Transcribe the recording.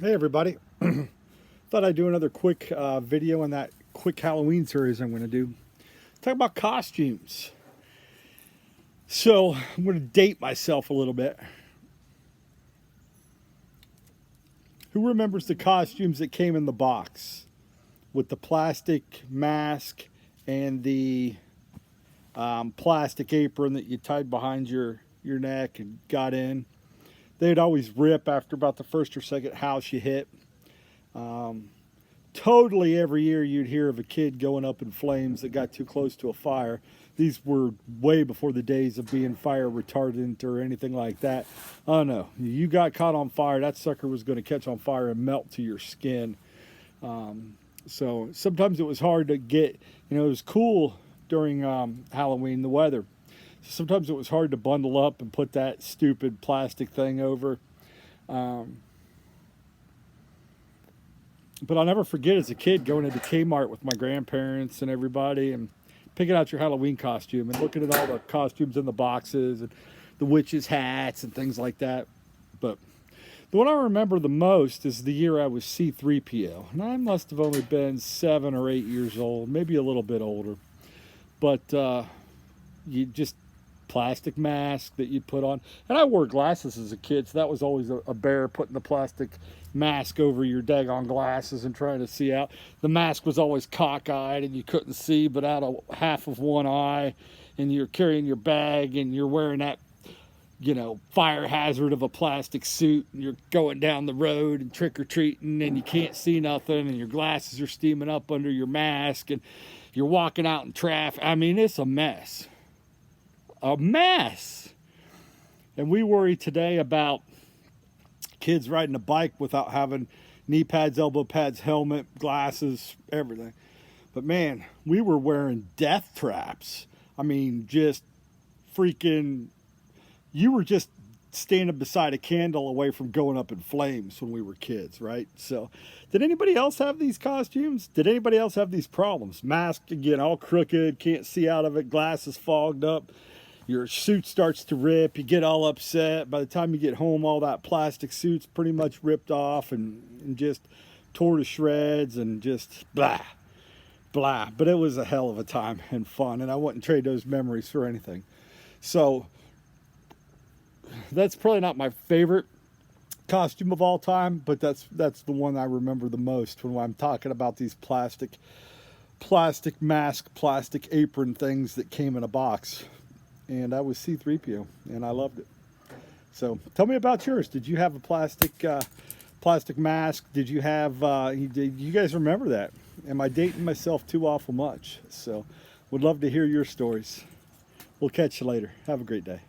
Hey everybody, thought I'd do another quick video on that quick Halloween series I'm going to do. Talk about costumes. So I'm going to date myself a little bit. Who remembers the costumes that came in the box with the plastic mask and the plastic apron that you tied behind your neck and got in? They'd always rip after about the first or second house you hit. Totally every year you'd hear of a kid going up in flames that got too close to a fire. These were way before the days of being fire retardant or anything like that. Oh no, you got caught on fire, that sucker was going to catch on fire and melt to your skin. So sometimes it was hard to get, it was cool during Halloween, the weather. Sometimes it was hard to bundle up and put that stupid plastic thing over. But I'll never forget as a kid going into Kmart with my grandparents and everybody and picking out your Halloween costume and looking at all the costumes in the boxes and the witches' hats and things like that. But the one I remember the most is the year I was C3PO. And I must have only been 7 or 8 years old, maybe a little bit older. But you just plastic mask that you put on, and I wore glasses as a kid, so that was always a bear, putting the plastic mask over your daggone glasses and trying to see out. The mask was always cockeyed and you couldn't see but out of half of one eye, and you're carrying your bag and you're wearing that fire hazard of a plastic suit, and you're going down the road and trick-or-treating and you can't see nothing and your glasses are steaming up under your mask and you're walking out in traffic. I mean, it's a mess. A mess. And we worry today about kids riding a bike without having knee pads, elbow pads, helmet, glasses, everything. But man, we were wearing death traps. I mean, just freaking, you were just standing beside a candle away from going up in flames when we were kids, right? So did anybody else have these costumes? Did anybody else have these problems? Mask, again, all crooked, can't see out of it, glasses fogged up. Your suit starts to rip, you get all upset. By the time you get home, all that plastic suit's pretty much ripped off and just tore to shreds and just blah, blah. But it was a hell of a time and fun, and I wouldn't trade those memories for anything. So that's probably not my favorite costume of all time, but that's the one I remember the most when I'm talking about these plastic mask, plastic apron things that came in a box. And I was C3PO, and I loved it. So tell me about yours. Did you have a plastic mask? Did you have, did you guys remember that? Am I dating myself too awful much? So would love to hear your stories. We'll catch you later. Have a great day.